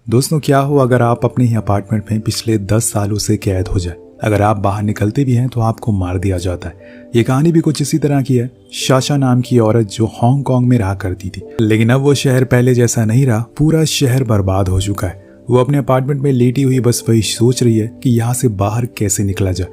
दोस्तों, क्या हो अगर आप अपने ही अपार्टमेंट में पिछले 10 सालों से कैद हो जाए। अगर आप बाहर निकलते भी हैं तो आपको मार दिया जाता है। ये कहानी भी कुछ इसी तरह की है। शाशा नाम की औरत जो हांगकांग में रहा करती थी, लेकिन अब वो शहर पहले जैसा नहीं रहा। पूरा शहर बर्बाद हो चुका है। वो अपने अपार्टमेंट में लेटी हुई बस वही सोच रही है कि यहाँ से बाहर कैसे निकला जाए।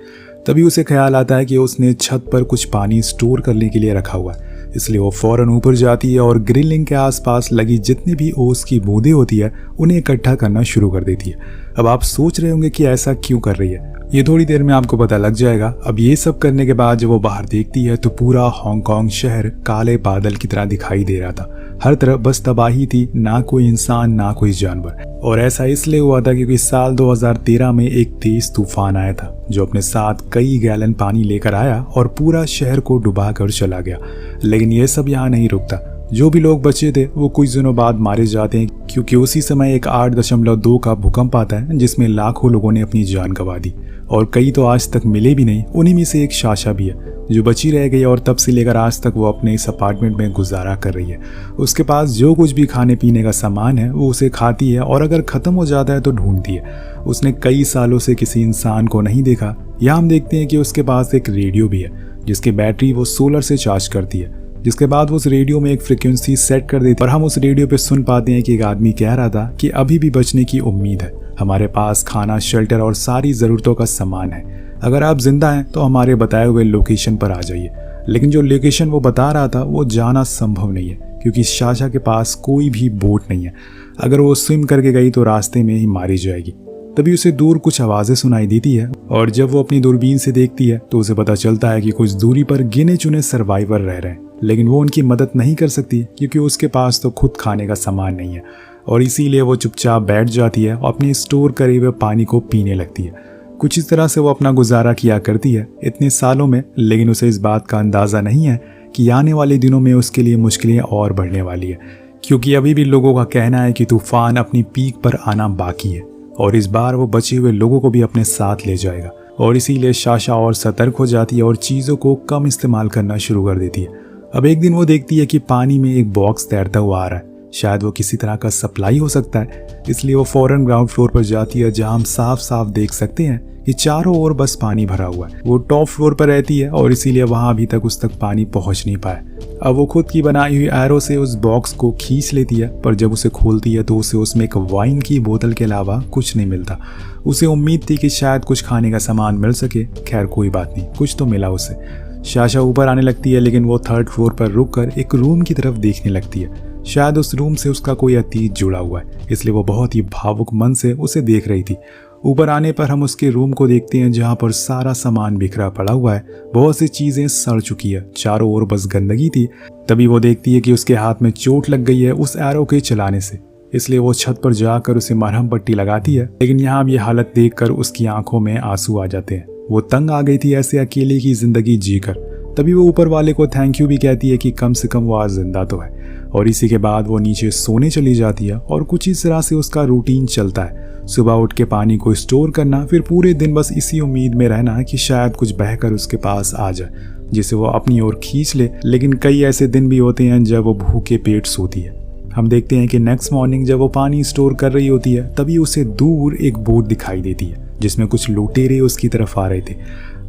तभी उसे ख्याल आता है कि उसने छत पर कुछ पानी स्टोर करने के लिए रखा हुआ है। इसलिए वो फौरन ऊपर जाती है और ग्रिलिंग के आसपास लगी जितनी भी ओस की बूंदें होती है उन्हें इकट्ठा करना शुरू कर देती है। अब आप सोच रहे होंगे कि ऐसा क्यों कर रही है। ये थोड़ी देर में आपको पता लग जाएगा। अब ये सब करने के बाद जब वो बाहर देखती है तो पूरा हांगकांग शहर काले बादल की तरह दिखाई दे रहा था। हर तरफ बस तबाही थी, ना कोई इंसान ना कोई जानवर। और ऐसा इसलिए हुआ था क्योंकि साल 2013 में एक तेज तूफान आया था जो अपने साथ कई गैलन पानी लेकर आया और पूरा शहर को डुबा कर चला गया। लेकिन ये सब यहाँ नहीं रुकता। जो भी लोग बचे थे वो कुछ दिनों बाद मारे जाते हैं, क्योंकि उसी समय एक 8.2 का भूकंप आता है जिसमें लाखों लोगों ने अपनी जान गंवा दी और कई तो आज तक मिले भी नहीं। उन्हीं में से एक शाशा भी है जो बची रह गई और तब से लेकर आज तक वो अपने इस अपार्टमेंट में गुजारा कर रही है। उसके पास जो कुछ भी खाने पीने का सामान है वो उसे खाती है और अगर खत्म हो जाता है तो ढूंढती है। उसने कई सालों से किसी इंसान को नहीं देखा। यहाँ हम देखते हैं कि उसके पास एक रेडियो भी है जिसकी बैटरी वो सोलर से चार्ज करती है, जिसके बाद वो उस रेडियो में एक फ्रिक्वेंसी सेट कर देती है और हम उस रेडियो पे सुन पाते हैं कि एक आदमी कह रहा था कि अभी भी बचने की उम्मीद है। हमारे पास खाना, शेल्टर और सारी ज़रूरतों का सामान है। अगर आप जिंदा हैं तो हमारे बताए हुए लोकेशन पर आ जाइए। लेकिन जो लोकेशन वो बता रहा था वो जाना संभव नहीं है क्योंकि शाशा के पास कोई भी बोट नहीं है। अगर वो स्विम करके गई तो रास्ते में ही मारी जाएगी। तभी उसे दूर कुछ आवाज़ें सुनाई देती है और जब वो अपनी दूरबीन से देखती है तो उसे पता चलता है कि कुछ दूरी पर गिने चुने सर्वाइवर रह रहे हैं, लेकिन वो उनकी मदद नहीं कर सकती क्योंकि उसके पास तो खुद खाने का सामान नहीं है। और इसीलिए वो चुपचाप बैठ जाती है और अपने स्टोर करे हुए पानी को पीने लगती है। कुछ इस तरह से वो अपना गुजारा किया करती है इतने सालों में। लेकिन उसे इस बात का अंदाज़ा नहीं है कि आने वाले दिनों में उसके लिए मुश्किलें और बढ़ने वाली है, क्योंकि अभी भी लोगों का कहना है कि तूफान अपनी पीक पर आना बाकी है और इस बार वो बचे हुए लोगों को भी अपने साथ ले जाएगा। और इसीलिए शाशा और सतर्क हो जाती है और चीज़ों को कम इस्तेमाल करना शुरू कर देती है। अब एक दिन वो देखती है कि पानी में एक बॉक्स तैरता हुआ आ रहा है। शायद वो किसी तरह का सप्लाई हो सकता है। इसलिए वो फौरन ग्राउंड फ्लोर पर जाती है जहां हम साफ साफ देख सकते हैं कि चारों ओर बस पानी भरा हुआ है। वो टॉप फ्लोर पर रहती है और इसीलिए वहां अभी तक उस तक पानी पहुंच नहीं पाया। अब वो खुद की बनाई हुई एरो से उस बॉक्स को खींच लेती है, पर जब उसे खोलती है तो उसे उसमें एक वाइन की बोतल के अलावा कुछ नहीं मिलता। उसे उम्मीद थी कि शायद कुछ खाने का सामान मिल सके। खैर कोई बात नहीं, कुछ तो मिला उसे। शाशा ऊपर आने लगती है, लेकिन वो 3rd फ्लोर पर रुककर एक रूम की तरफ देखने लगती है। शायद उस रूम से उसका कोई अतीत जुड़ा हुआ है, इसलिए वो बहुत ही भावुक मन से उसे देख रही थी। ऊपर आने पर हम उसके रूम को देखते हैं जहाँ पर सारा सामान बिखरा पड़ा हुआ है। बहुत सी चीजें सड़ चुकी है, चारों ओर बस गंदगी थी। तभी वो देखती है कि उसके हाथ में चोट लग गई है उस एरो के चलाने से। इसलिए वो छत पर जाकर उसे मरहम पट्टी लगाती है। लेकिन यहाँ ये हालत देखकर उसकी आंखों में आंसू आ जाते हैं। वो तंग आ गई थी ऐसे अकेले की जिंदगी जीकर। तभी वो ऊपर वाले को थैंक यू भी कहती है कि कम से कम वो आज जिंदा तो है। और इसी के बाद वो नीचे सोने चली जाती है और कुछ इस तरह से उसका रूटीन चलता है। सुबह उठ के पानी को स्टोर करना, फिर पूरे दिन बस इसी उम्मीद में रहना कि शायद कुछ बहकर उसके पास आ जाए जिसे वो अपनी ओर खींच ले। लेकिन कई ऐसे दिन भी होते हैं जब वो भूखे पेट सोती है। हम देखते हैं कि नेक्स्ट मॉर्निंग जब वो पानी स्टोर कर रही होती है तभी उसे दूर एक बोट दिखाई देती है जिसमें कुछ लुटेरे उसकी तरफ आ रहे थे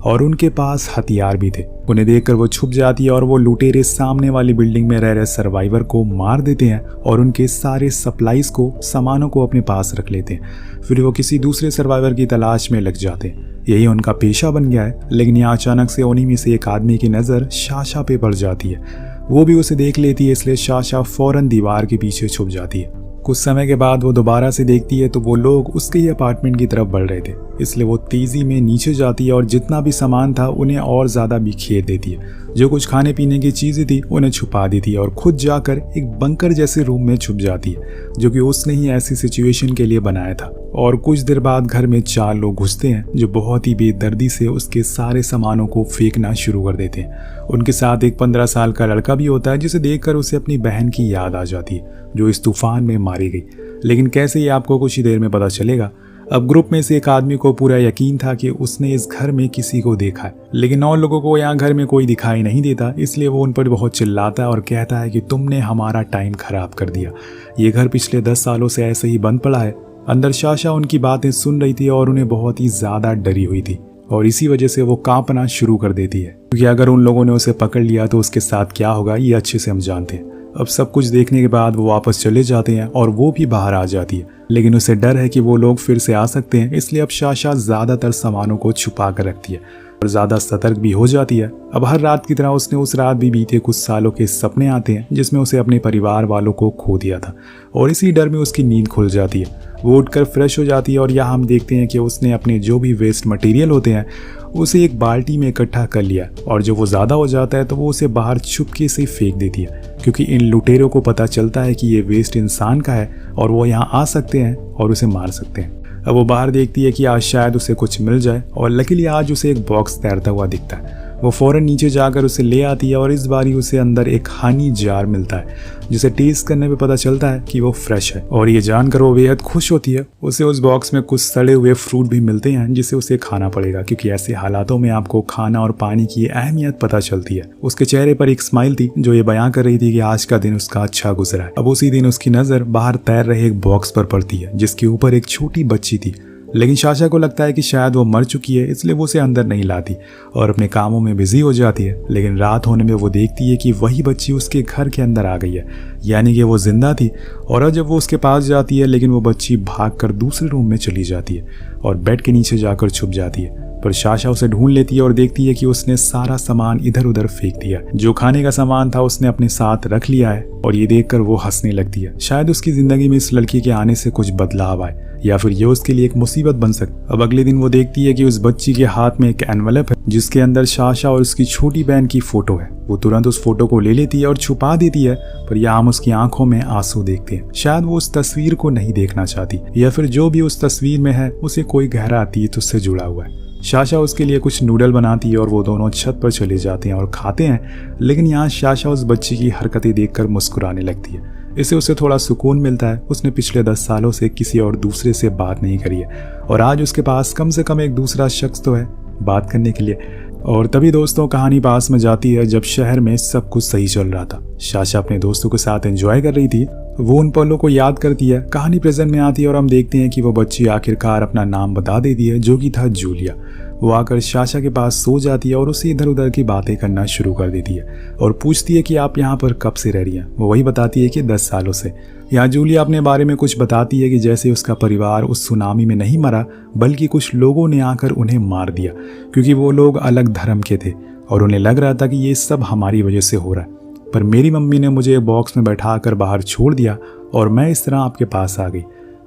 और उनके पास हथियार भी थे। उन्हें देखकर वो छुप जाती है और वो लुटेरे सामने वाली बिल्डिंग में रह रहे सर्वाइवर को मार देते हैं और उनके सारे सप्लाईज को, सामानों को अपने पास रख लेते हैं। फिर वो किसी दूसरे सर्वाइवर की तलाश में लग जाते हैं। यही उनका पेशा बन गया है। लेकिन यहाँ अचानक से उन्हीं में से एक आदमी की नज़र शाशा पे पड़ जाती है। वो भी उसे देख लेती है, इसलिए शाशा फौरन दीवार के पीछे छुप जाती है। कुछ समय के बाद वो दोबारा से देखती है तो वो लोग उसके ही अपार्टमेंट की तरफ बढ़ रहे थे। इसलिए वो तेजी में नीचे जाती है और जितना भी सामान था उन्हें और ज़्यादा बिखेर देती है। जो कुछ खाने पीने की चीज़ें थी उन्हें छुपा देती है और खुद जाकर एक बंकर जैसे रूम में छुप जाती है जो कि उसने ही ऐसी सिचुएशन के लिए बनाया था। और कुछ देर बाद घर में 4 लोग घुसते हैं जो बहुत ही बेदर्दी से उसके सारे सामानों को फेंकना शुरू कर देते हैं। उनके साथ एक 15 साल का लड़का भी होता है जिसे देखकर उसे अपनी बहन की याद आ जाती है जो इस तूफान में मारी गई। लेकिन कैसे ये आपको कुछ ही देर में पता चलेगा। अब ग्रुप में से एक आदमी को पूरा यकीन था कि उसने इस घर में किसी को देखा है, लेकिन 9 लोगों को यहाँ घर में कोई दिखाई नहीं देता। इसलिए वो उन पर बहुत चिल्लाता है और कहता है कि तुमने हमारा टाइम खराब कर दिया। ये घर पिछले 10 सालों से ऐसे ही बंद पड़ा है। अंदर शाशा उनकी बातें सुन रही थी और उन्हें बहुत ही ज्यादा डरी हुई थी और इसी वजह से वो कांपना शुरू कर देती है, क्योंकि अगर उन लोगों ने उसे पकड़ लिया तो उसके साथ क्या होगा ये अच्छे से हम जानते हैं। अब सब कुछ देखने के बाद वो वापस चले जाते हैं और वो भी बाहर आ जाती है, लेकिन उसे डर है कि वो लोग फिर से आ सकते हैं, इसलिए अब शाशा ज्यादातर सामानों को छुपा कर रखती है और ज्यादा सतर्क भी हो जाती है। अब हर रात की तरह उसने उस रात भी बीते कुछ सालों के सपने आते हैं जिसमें उसे अपने परिवार वालों को खो दिया था और इसी डर में उसकी नींद खुल जाती है। वो उठकर फ्रेश हो जाती है और यहाँ हम देखते हैं कि उसने अपने जो भी वेस्ट मटेरियल होते हैं उसे एक बाल्टी में इकट्ठा कर लिया और जब वो ज़्यादा हो जाता है तो वो उसे बाहर चुपके से फेंक देती है, क्योंकि इन लुटेरों को पता चलता है कि ये वेस्ट इंसान का है और वो यहाँ आ सकते हैं और उसे मार सकते हैं। अब वो बाहर देखती है कि आज शायद उसे कुछ मिल जाए और लकीली आज उसे एक बॉक्स तैरता हुआ दिखता है। वो फौरन नीचे जाकर उसे ले आती है और इस बारी उसे अंदर एक हनी जार मिलता है जिसे टेस्ट करने पे पता चलता है कि वो फ्रेश है और ये जानकर वो बेहद खुश होती है। उसे उस बॉक्स में कुछ सड़े हुए फ्रूट भी मिलते हैं जिसे उसे खाना पड़ेगा, क्योंकि ऐसे हालातों में आपको खाना और पानी की अहमियत पता चलती है। उसके चेहरे पर एक स्माइल थी जो ये बयां कर रही थी कि आज का दिन उसका अच्छा गुजरा है। अब उसी दिन उसकी नजर बाहर तैर रहे एक बॉक्स पर पड़ती है जिसके ऊपर एक छोटी बच्ची थी, लेकिन शाशा को लगता है कि शायद वो मर चुकी है, इसलिए वो उसे अंदर नहीं लाती और अपने कामों में बिजी हो जाती है। लेकिन रात होने में वो देखती है कि वही बच्ची उसके घर के अंदर आ गई है, यानी कि वो जिंदा थी। और अब जब वो उसके पास जाती है लेकिन वो बच्ची भागकर दूसरे रूम में चली जाती है और बेड के नीचे जाकर छुप जाती है। पर शाशा उसे ढूंढ लेती है और देखती है कि उसने सारा सामान इधर उधर फेंक दिया। जो खाने का सामान था उसने अपने साथ रख लिया है और ये देखकर वो हंसने लगती है। शायद उसकी जिंदगी में इस लड़की के आने से कुछ बदलाव आए या फिर ये उसके लिए एक मुसीबत बन सकती। अब अगले दिन वो देखती है कि उस बच्ची के हाथ में एक एनवेलप है जिसके अंदर शाशा और उसकी छोटी बहन की फोटो है। वो तुरंत उस फोटो को ले लेती है और छुपा देती है, पर यहाँ हम उसकी आंखों में आंसू देखते हैं। शायद वो उस तस्वीर को नहीं देखना चाहती या फिर जो भी उस तस्वीर में है उसे कोई गहरा अतीत उससे जुड़ा हुआ है। शाशा उसके लिए कुछ नूडल बनाती है और वो दोनों छत पर चले जाते हैं और खाते हैं, लेकिन यहाँ शाशा उस बच्ची की हरकतें देखकर मुस्कुराने लगती है। इससे उसे थोड़ा सुकून मिलता है। उसने पिछले 10 सालों से किसी और दूसरे से बात नहीं करी है और आज उसके पास कम से कम एक दूसरा शख्स तो है बात करने के लिए। और तभी दोस्तों कहानी पास में जाती है जब शहर में सब कुछ सही चल रहा था। शाशा अपने दोस्तों के साथ एंजॉय कर रही थी, वो उन पलों को याद करती है। कहानी प्रेजेंट में आती है और हम देखते हैं कि वो बच्ची आखिरकार अपना नाम बता देती है जो कि था जूलिया। वो आकर शाशा के पास सो जाती है और उसे इधर उधर की बातें करना शुरू कर देती है और पूछती है कि आप यहाँ पर कब से रह रही हैं। वो वही बताती है कि 10 सालों से। यहाँ जूलिया अपने बारे में कुछ बताती है कि जैसे उसका परिवार उस सुनामी में नहीं मरा बल्कि कुछ लोगों ने आकर उन्हें मार दिया, क्योंकि वो लोग अलग धर्म के थे और उन्हें लग रहा था कि ये सब हमारी वजह से हो रहा है। पर मेरी मम्मी ने मुझे बॉक्स में बैठा कर बाहर छोड़ दिया और मैं इस तरह आपके पास आ गई।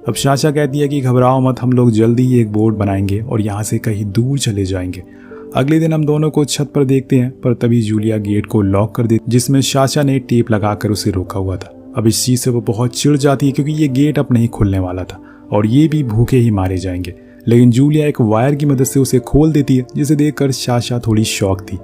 अब शाशा कहती है कि घबराओ मत, हम लोग जल्दी ही एक बोट बनाएंगे और यहाँ से कहीं दूर चले जाएंगे। अगले दिन हम दोनों को छत पर देखते हैं, पर तभी जूलिया गेट को लॉक कर देती जिसमें शाशा ने टेप लगाकर उसे रोका हुआ था। अब इस चीज से वो बहुत चिढ़ जाती है क्योंकि ये गेट अब नहीं खुलने वाला था और ये भी भूखे ही मारे जाएंगे। लेकिन जूलिया एक वायर की मदद से उसे खोल देती है, जिसे देखकर शाशा थोड़ी शॉक थी,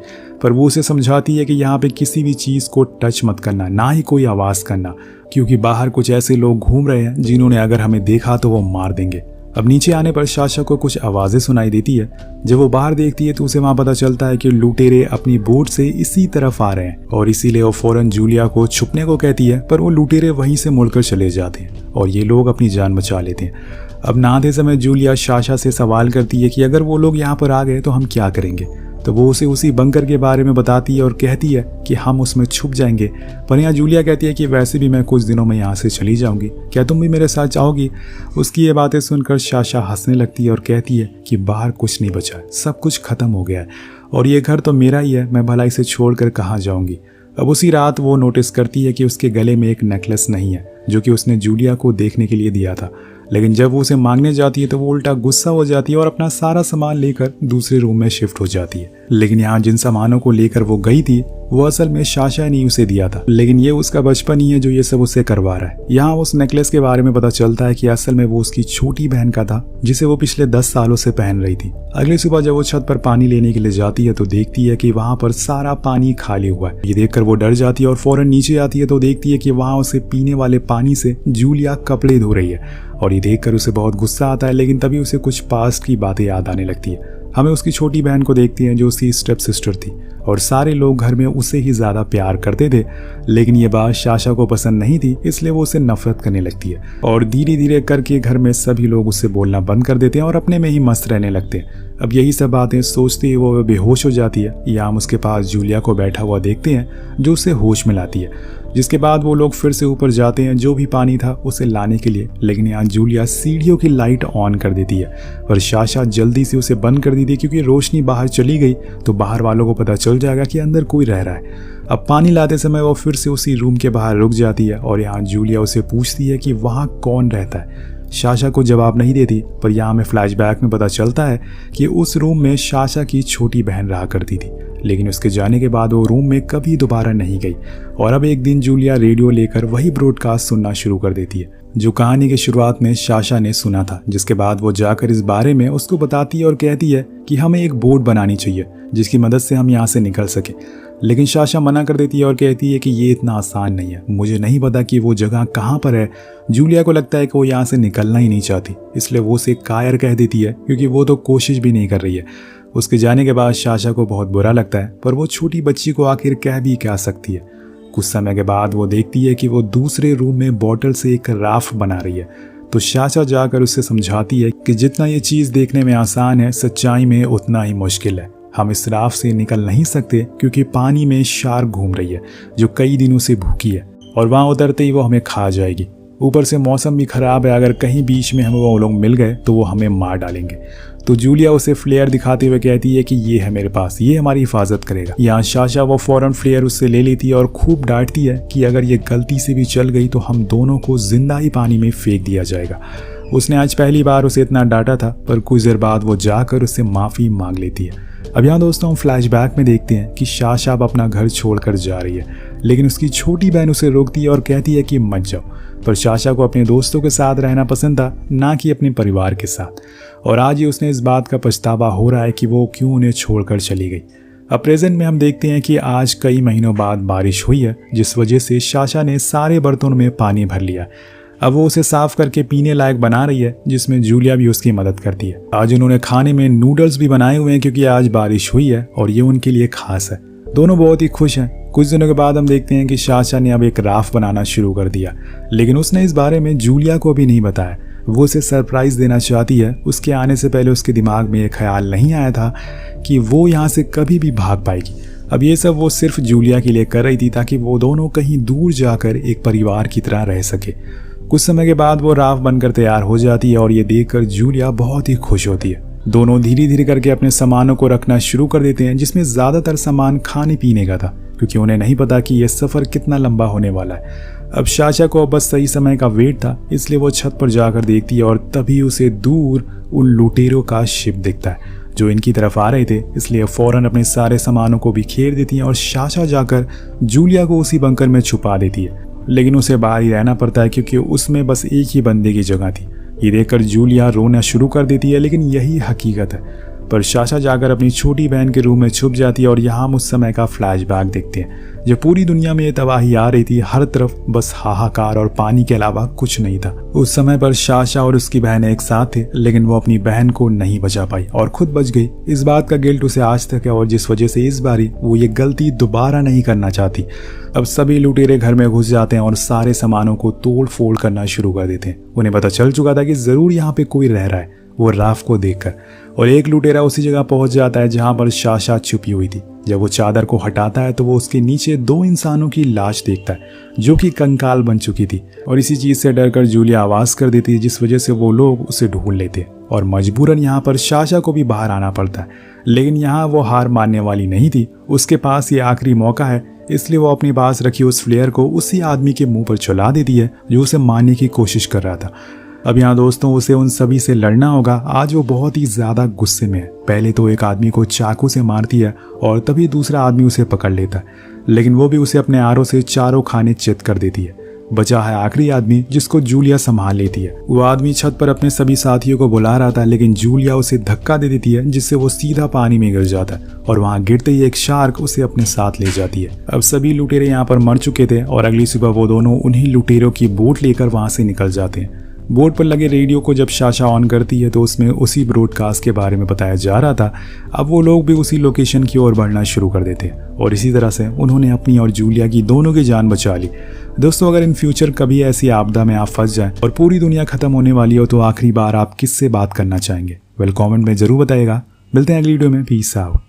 पर वो उसे समझाती है कि यहाँ पे किसी भी चीज को टच मत करना, ना ही कोई आवाज करना, क्योंकि बाहर कुछ ऐसे लोग घूम रहे हैं जिन्होंने अगर हमें देखा तो वो मार देंगे। अब नीचे आने पर शाशा को कुछ आवाजें सुनाई देती है। जब वो बाहर देखती है तो उसे वहां पता चलता है कि लुटेरे अपनी बोट से इसी तरफ आ रहे हैं और इसीलिए वो फौरन जूलिया को छुपने को कहती है, पर वो लुटेरे वहीं से मुड़कर चले जाते हैं और ये लोग अपनी जान बचा लेते हैं। अब नहाते समय जूलिया शाशा से सवाल करती है कि अगर वो लोग यहाँ पर आ गए तो हम क्या करेंगे। तो वो उसे उसी बंकर के बारे में बताती है और कहती है कि हम उसमें छुप जाएंगे। पर यहाँ जूलिया कहती है कि वैसे भी मैं कुछ दिनों में यहाँ से चली जाऊंगी, क्या तुम भी मेरे साथ जाओगी। उसकी ये बातें सुनकर शाशा हंसने लगती है और कहती है कि बाहर कुछ नहीं बचा, सब कुछ खत्म हो गया है और ये घर तो मेरा ही है, मैं भला इसे छोड़कर कहाँ जाऊंगी। अब उसी रात वो नोटिस करती है कि उसके गले में एक नेकलेस नहीं है जो कि उसने जूलिया को देखने के लिए दिया था, लेकिन जब वो उसे मांगने जाती है तो वो उल्टा गुस्सा हो जाती है और अपना सारा सामान लेकर दूसरे रूम में शिफ्ट हो जाती है। लेकिन यहाँ जिन सामानों को लेकर वो गई थी वो असल में शाशा ने उसे दिया था, लेकिन ये उसका बचपन ही है जो ये सब उसे करवा रहा है। यहाँ उस नेकलेस के बारे में पता चलता है कि असल में वो उसकी छोटी बहन का था जिसे वो पिछले 10 सालों से पहन रही थी। अगली सुबह जब वो छत पर पानी लेने के लिए जाती है तो देखती है कि वहाँ पर सारा पानी खाली हुआ है। ये देखकर वो डर जाती है और फौरन नीचे आती है तो देखती है कि वहाँ उसे पीने वाले पानी से जूलिया कपड़े धो रही है और ये देखकर उसे बहुत गुस्सा आता है। लेकिन तभी उसे कुछ पास्ट की बातें याद आने लगती है। हमें उसकी छोटी बहन को देखते हैं जो उसकी स्टेप सिस्टर थी और सारे लोग घर में उसे ही ज़्यादा प्यार करते थे। लेकिन ये बात साशा को पसंद नहीं थी, इसलिए वो उसे नफरत करने लगती है और धीरे धीरे करके घर में सभी लोग उससे बोलना बंद कर देते हैं और अपने में ही मस्त रहने लगते हैं। अब यही सब बातें सोचते ही वो बेहोश हो जाती है। या हम उसके पास जूलिया को बैठा हुआ देखते हैं जो उसे होश में लाती है, जिसके बाद वो लोग फिर से ऊपर जाते हैं जो भी पानी था उसे लाने के लिए। लेकिन यहाँ जूलिया सीढ़ियों की लाइट ऑन कर देती है पर साशा जल्दी से उसे बंद कर देती है क्योंकि रोशनी बाहर चली गई तो बाहर वालों को पता चल जाएगा कि अंदर कोई रह रहा है। अब पानी लाते समय वो फिर से उसी रूम के बाहर रुक जाती है और यहाँ जूलिया उसे पूछती है कि वहाँ कौन रहता है। साशा को जवाब नहीं देती पर यहाँ हमें फ्लैशबैक में पता चलता है कि उस रूम में साशा की छोटी बहन रहा करती थी, लेकिन उसके जाने के बाद वो रूम में कभी दोबारा नहीं गई। और अब एक दिन जूलिया रेडियो लेकर वही ब्रॉडकास्ट सुनना शुरू कर देती है जो कहानी के शुरुआत में साशा ने सुना था, जिसके बाद वो जाकर इस बारे में उसको बताती है और कहती है कि हमें एक बोट बनानी चाहिए जिसकी मदद से हम यहाँ से निकल सके। लेकिन साशा मना कर देती है और कहती है कि ये इतना आसान नहीं है, मुझे नहीं पता कि वो जगह कहाँ पर है। जूलिया को लगता है कि वो यहाँ से निकलना ही नहीं चाहती, इसलिए वो उसे कायर कह देती है क्योंकि वो तो कोशिश भी नहीं कर रही है। उसके जाने के बाद साशा को बहुत बुरा लगता है पर वो छोटी बच्ची को आखिर कह भी क्या सकती है। कुछ समय के बाद वो देखती है कि वो दूसरे रूम में बॉटल से एक राफ्ट बना रही है तो साशा जाकर उससे समझाती है कि जितना ये चीज़ देखने में आसान है सच्चाई में उतना ही मुश्किल है। हम इस राफ्ट से निकल नहीं सकते क्योंकि पानी में शार्क घूम रही है जो कई दिनों से भूखी है और वहाँ उतरते ही वो हमें खा जाएगी। ऊपर से मौसम भी खराब है, अगर कहीं बीच में हमें वो लोग मिल गए तो वो हमें मार डालेंगे। तो जूलिया उसे फ्लेयर दिखाते हुए कहती है कि ये है मेरे पास, ये हमारी हिफाजत करेगा। यहाँ साशा वो फौरन फ्लेयर उससे ले लेती है और खूब डांटती है कि अगर ये गलती से भी चल गई तो हम दोनों को जिंदा ही पानी में फेंक दिया जाएगा। उसने आज पहली बार उसे इतना डांटा था पर कुछ देर बाद वो जाकर उससे माफ़ी मांग लेती है। अब यहाँ दोस्तों हम फ्लैशबैक में देखते हैं कि साशा अब अपना घर छोड़कर जा रही है, लेकिन उसकी छोटी बहन उसे रोकती है और कहती है कि मत जाओ। पर साशा को अपने दोस्तों के साथ रहना पसंद था, ना कि अपने परिवार के साथ, और आज ही उसने इस बात का पछतावा हो रहा है कि वो क्यों उन्हें छोड़कर चली गई। अब प्रेजेंट में हम देखते हैं कि आज कई महीनों बाद बारिश हुई है जिस वजह से साशा ने सारे बर्तनों में पानी भर लिया। अब वो उसे साफ करके पीने लायक बना रही है जिसमें जूलिया भी उसकी मदद करती है। आज उन्होंने खाने में नूडल्स भी बनाए हुए हैं क्योंकि आज बारिश हुई है और ये उनके लिए खास है। दोनों बहुत ही खुश हैं। कुछ दिनों के बाद हम देखते हैं कि साशा ने अब एक राफ्ट बनाना शुरू कर दिया, लेकिन उसने इस बारे में जूलिया को भी नहीं बताया। वो उसे सरप्राइज देना चाहती है। उसके आने से पहले उसके दिमाग में ये ख्याल नहीं आया था कि वो यहाँ से कभी भी भाग पाएगी। अब ये सब वो सिर्फ जूलिया के लिए कर रही थी ताकि वो दोनों कहीं दूर जाकर एक परिवार की तरह रह सके। कुछ समय के बाद वो राफ्ट बनकर तैयार हो जाती है और ये देखकर जूलिया बहुत ही खुश होती है। दोनों धीरे धीरे करके अपने सामानों को रखना शुरू कर देते हैं, जिसमें ज़्यादातर सामान खाने पीने का था क्योंकि उन्हें नहीं पता कि यह सफ़र कितना लंबा होने वाला है। अब साशा को बस सही समय का वेट था, इसलिए वो छत पर जाकर देखती है और तभी उसे दूर उन लुटेरों का शिप दिखता है जो इनकी तरफ आ रहे थे। इसलिए फौरन अपने सारे सामानों को बिखेर देती हैं और साशा जाकर जूलिया को उसी बंकर में छुपा देती है, लेकिन उसे बाहर ही रहना पड़ता है क्योंकि उसमें बस एक ही बंदे की जगह थी। ये देखकर जूलिया रोना शुरू कर देती है, लेकिन यही हकीकत है। पर साशा जाकर अपनी छोटी बहन के रूम में छुप जाती है और यहाँ हम उस समय का फ्लैशबैक देखते हैं जब पूरी दुनिया में तबाही आ रही थी। हर तरफ बस हाहाकार और पानी के अलावा कुछ नहीं था। उस समय पर साशा और उसकी बहन एक साथ थे, लेकिन वो अपनी बहन को नहीं बचा पाई और खुद बच गई। इस बात का गिल्ट उसे आज तक है और जिस वजह से इस बारी वो ये गलती दोबारा नहीं करना चाहती। अब सभी लुटेरे घर में घुस जाते हैं और सारे सामानों को तोड़ फोड़ करना शुरू कर देते हैं। उन्हें पता चल चुका था कि जरूर यहाँ पे कोई रह रहा है, वो राफ्ट को देखकर, और एक लुटेरा उसी जगह पहुंच जाता है जहां पर साशा छुपी हुई थी। जब वो चादर को हटाता है तो वो उसके नीचे 2 इंसानों की लाश देखता है जो कि कंकाल बन चुकी थी, और इसी चीज से डरकर जूलिया आवाज कर देती है जिस वजह से वो लोग उसे ढूंढ लेते हैं और मजबूरन यहाँ पर साशा को भी बाहर आना पड़ता है। लेकिन यहाँ वो हार मानने वाली नहीं थी। उसके पास ये आखिरी मौका है, इसलिए वो अपनी पास रखी उस फ्लेयर को उसी आदमी के मुंह पर चला देती है जो उसे मारने की कोशिश कर रहा था। अब यहाँ दोस्तों उसे उन सभी से लड़ना होगा। आज वो बहुत ही ज़्यादा गुस्से में है। पहले तो एक आदमी को चाकू से मारती है और तभी दूसरा आदमी उसे पकड़ लेता है, लेकिन वो भी उसे अपने आरों से चारों खाने चित कर देती है। बचा है आखिरी आदमी जिसको जूलिया संभाल लेती है। वो आदमी छत पर अपने सभी साथियों को बुला रहा था, लेकिन जूलिया उसे धक्का दे देती है जिससे वो सीधा पानी में गिर जाता है और वहाँ गिरते ही एक शार्क उसे अपने साथ ले जाती है। अब सभी लुटेरे यहाँ पर मर चुके थे और अगली सुबह वो दोनों उन्हीं लुटेरों की बोट लेकर वहाँ से निकल जाते हैं। बोर्ड पर लगे रेडियो को जब साशा ऑन करती है तो उसमें उसी ब्रॉडकास्ट के बारे में बताया जा रहा था। अब वो लोग भी उसी लोकेशन की ओर बढ़ना शुरू कर देते हैं और इसी तरह से उन्होंने अपनी और जूलिया की दोनों की जान बचा ली। दोस्तों, अगर इन फ्यूचर कभी ऐसी आपदा में आप फंस जाएं और पूरी दुनिया खत्म होने वाली हो तो आखिरी बार आप किससे बात करना चाहेंगे? कमेंट में जरूर बताइएगा। मिलते हैं अगली वीडियो में। Peace out.